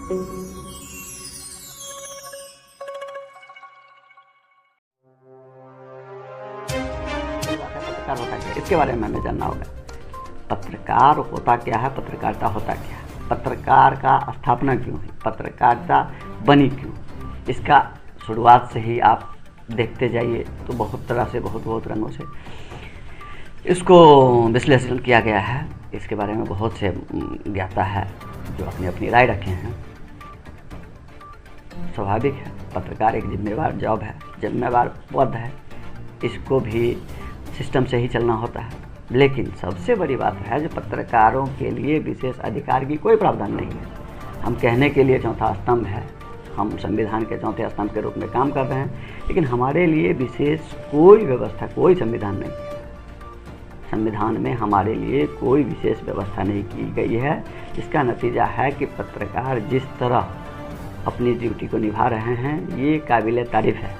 पत्रकार होता क्या, इसके बारे में हमें जानना होगा। पत्रकार होता क्या है, पत्रकारिता होता क्या है, पत्रकार का स्थापना क्यों हुई, पत्रकारिता बनी क्यों, इसका शुरुआत से ही आप देखते जाइए तो बहुत तरह से बहुत रंगों से इसको विश्लेषण किया गया है। इसके बारे में बहुत से ज्ञाता है जो अपनी अपनी राय रखे हैं। स्वाभाविक है, पत्रकार एक जिम्मेवार जॉब है, जिम्मेवार पद है, इसको भी सिस्टम से ही चलना होता है। लेकिन सबसे बड़ी बात है जो पत्रकारों के लिए विशेष अधिकार की कोई प्रावधान नहीं है। हम कहने के लिए चौथा स्तंभ है, हम संविधान के चौथे स्तंभ के रूप में काम कर रहे हैं, लेकिन हमारे लिए विशेष कोई व्यवस्था, कोई संविधान नहीं है। संविधान में हमारे लिए कोई विशेष व्यवस्था नहीं की गई है। इसका नतीजा है कि पत्रकार जिस तरह अपनी ड्यूटी को निभा रहे हैं ये काबिल तारीफ है।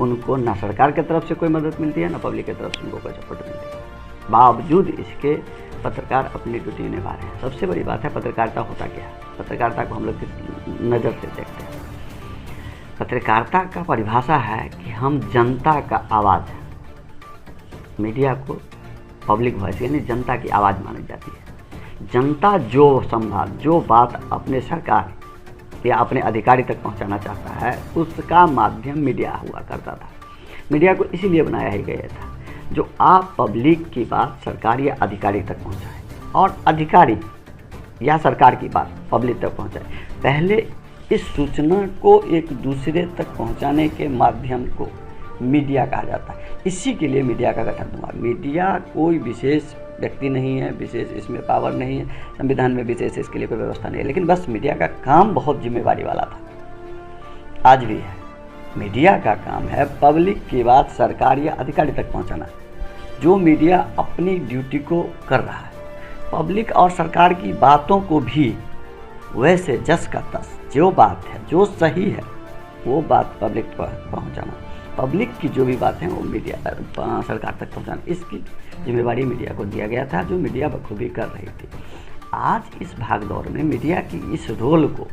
उनको ना सरकार की तरफ से कोई मदद मिलती है, ना पब्लिक की तरफ से उनको कोई सपोर्ट मिलती है। बावजूद इसके पत्रकार अपनी ड्यूटी निभा रहे हैं। सबसे बड़ी बात है पत्रकारिता होता क्या है। पत्रकारिता को हम लोग किस नज़र से देखते हैं। पत्रकारिता का परिभाषा है कि हम जनता का आवाज़ है। मीडिया को पब्लिक वॉइस यानी जनता की आवाज़ मानी जाती है। जनता जो संवाद, जो बात अपने सरकार या अपने अधिकारी तक पहुंचाना चाहता है उसका माध्यम मीडिया हुआ करता था। मीडिया को इसीलिए बनाया ही गया था जो आप पब्लिक की बात सरकार या अधिकारी तक पहुंचाए और अधिकारी या सरकार की बात पब्लिक तक पहुंचाए। पहले इस सूचना को एक दूसरे तक पहुंचाने के माध्यम को मीडिया कहा जाता है। इसी के लिए मीडिया का गठन हुआ। मीडिया कोई विशेष व्यक्ति नहीं है, विशेष इसमें पावर नहीं है, संविधान में विशेष इसके लिए कोई व्यवस्था नहीं है, लेकिन बस मीडिया का काम बहुत जिम्मेवारी वाला था, आज भी है। मीडिया का काम है पब्लिक की बात सरकार या अधिकारी तक पहुंचाना। जो मीडिया अपनी ड्यूटी को कर रहा है, पब्लिक और सरकार की बातों को भी वैसे जस का तस जो बात है, जो सही है, वो बात पब्लिक पर पहुंचाना। पब्लिक की जो भी बातें हैं वो मीडिया सरकार तक पहुंचाना, इसकी जिम्मेवारी मीडिया को दिया गया था, जो मीडिया बखूबी कर रही थी। आज इस भागदौड़ में मीडिया की इस रोल को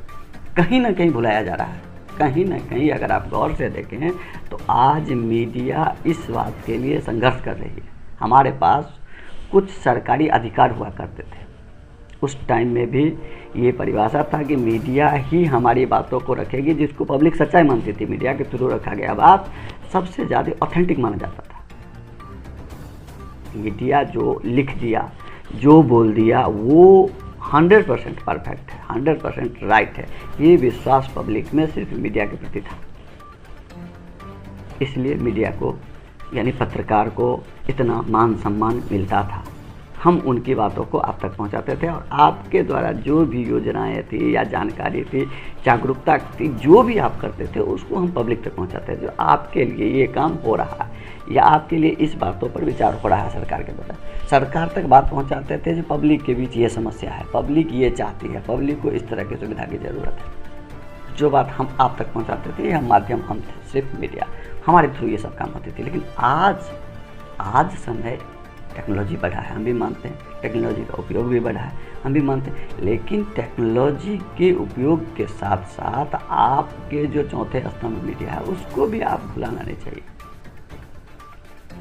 कहीं ना कहीं भुलाया जा रहा है। कहीं ना कहीं अगर आप गौर से देखें तो आज मीडिया इस बात के लिए संघर्ष कर रही है। हमारे पास कुछ सरकारी अधिकार हुआ करते थे, उस टाइम में भी ये परिभाषा था कि मीडिया ही हमारी बातों को रखेगी, जिसको पब्लिक सच्चाई मानती थी। मीडिया के थ्रू रखा गया बात सबसे ज़्यादा ऑथेंटिक माना जाता था। मीडिया जो लिख दिया, जो बोल दिया, वो 100% परफेक्ट है, 100% राइट है, ये विश्वास पब्लिक में सिर्फ मीडिया के प्रति था। इसलिए मीडिया को यानी पत्रकार को इतना मान सम्मान मिलता था। हम उनकी बातों को आप तक पहुंचाते थे और आपके द्वारा जो भी योजनाएं थी या जानकारी थी, जागरूकता थी, जो भी आप करते थे उसको हम पब्लिक तक पहुंचाते थे। जो आपके लिए ये काम हो रहा है या आपके लिए इस बातों पर विचार हो रहा है सरकार के द्वारा, सरकार तक बात पहुंचाते थे। जो पब्लिक के बीच ये समस्या है, पब्लिक ये चाहती है, पब्लिक को इस तरह की सुविधा की ज़रूरत है, जो बात हम आप तक पहुँचाते थे, यह माध्यम हम थे, सिर्फ मीडिया, हमारे थ्रू ये सब काम होती थी। लेकिन आज समय टेक्नोलॉजी बढ़ा है, हम भी मानते हैं, टेक्नोलॉजी का उपयोग भी बढ़ा है, हम भी मानते हैं, लेकिन टेक्नोलॉजी के उपयोग के साथ साथ आपके जो चौथे स्तंभ मीडिया है उसको भी आप भुलाना नहीं चाहिए।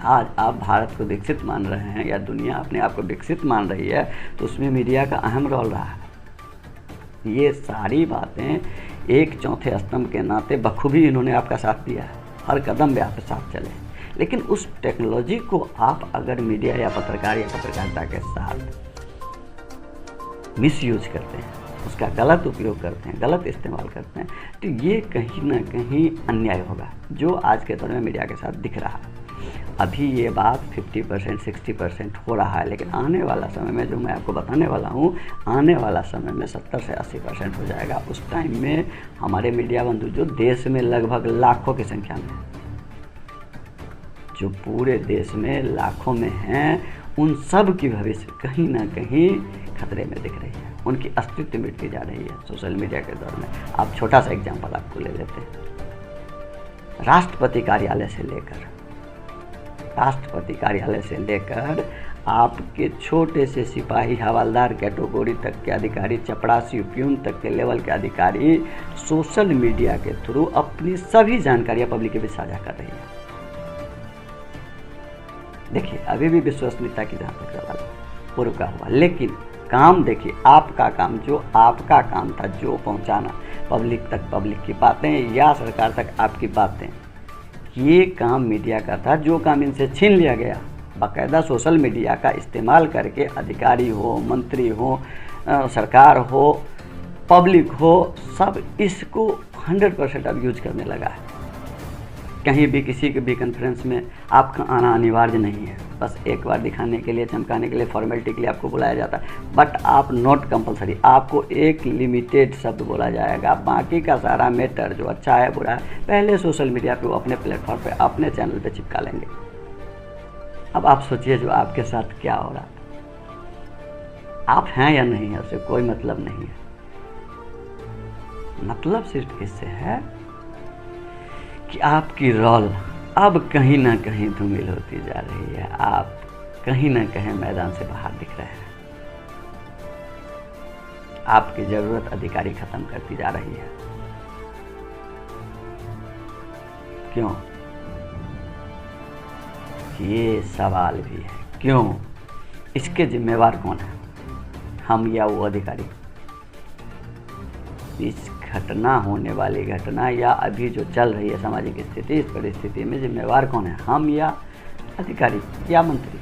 आज आप भारत को विकसित मान रहे हैं या दुनिया अपने आप को विकसित मान रही है तो उसमें मीडिया का अहम रोल रहा है। ये सारी बातें एक चौथे स्तंभ के नाते बखूबी इन्होंने आपका साथ दिया है, हर कदम पे आपके साथ चले। लेकिन उस टेक्नोलॉजी को आप अगर मीडिया या पत्रकार या पत्रकारिता के साथ मिसयूज करते हैं, उसका गलत उपयोग करते हैं, गलत इस्तेमाल करते हैं, तो ये कहीं ना कहीं अन्याय होगा, जो आज के दौर में मीडिया के साथ दिख रहा है। अभी ये बात 50% 60% हो रहा है, लेकिन आने वाला समय में जो मैं आपको बताने वाला हूँ, आने वाला समय में 70 से 80% हो जाएगा। उस टाइम में हमारे मीडिया बंधु जो देश में लगभग लाखों की संख्या में, जो पूरे देश में लाखों में हैं, उन सब की भविष्य कहीं ना कहीं खतरे में दिख रही है, उनकी अस्तित्व मिटती जा रही है सोशल मीडिया के दौर में। आप छोटा सा एग्जाम्पल आपको ले लेते हैं। राष्ट्रपति कार्यालय से लेकर आपके छोटे से सिपाही हवलदार कैटेगरी तक के अधिकारी, चपरासी प्यून तक के लेवल के अधिकारी सोशल मीडिया के थ्रू अपनी सभी जानकारियां पब्लिक के बीच साझा कर रही है। देखिए, अभी भी विश्वसनीयता की जहाँ तक सवाल वो रुका हुआ, लेकिन काम देखिए, आपका काम जो आपका काम था, जो पहुंचाना पब्लिक तक, पब्लिक की बातें या सरकार तक आपकी बातें, ये काम मीडिया का था। जो काम इनसे छीन लिया गया, बाकायदा सोशल मीडिया का इस्तेमाल करके अधिकारी हो, मंत्री हो, सरकार हो, पब्लिक हो, सब इसको 100% अब यूज करने लगा है। कहीं भी किसी के भी कॉन्फ्रेंस में आपका आना अनिवार्य नहीं है, बस एक बार दिखाने के लिए, चमकाने के लिए, फॉर्मेलिटी के लिए आपको बुलाया जाता है, बट आप नॉट कंपलसरी। आपको एक लिमिटेड शब्द बोला जाएगा, बाकी का सारा मैटर जो अच्छा है बुरा है पहले सोशल मीडिया पे वो अपने प्लेटफॉर्म पे, अपने चैनल पे चिपका लेंगे। अब आप सोचिए जो आपके साथ क्या हो रहा है, आप हैं या नहीं है उससे कोई मतलब नहीं है। मतलब सिर्फ इससे है कि आपकी रोल अब कहीं ना कहीं धूमिल होती जा रही है, आप कहीं ना कहीं मैदान से बाहर दिख रहे हैं। आपकी जरूरत अधिकारी खत्म करती जा रही है। क्यों? ये सवाल भी है, क्यों? इसके जिम्मेवार कौन है, हम या वो अधिकारी? इस घटना, होने वाली घटना या अभी जो चल रही है सामाजिक स्थिति, इस परिस्थिति में जिम्मेवार कौन है, हम या अधिकारी या मंत्री?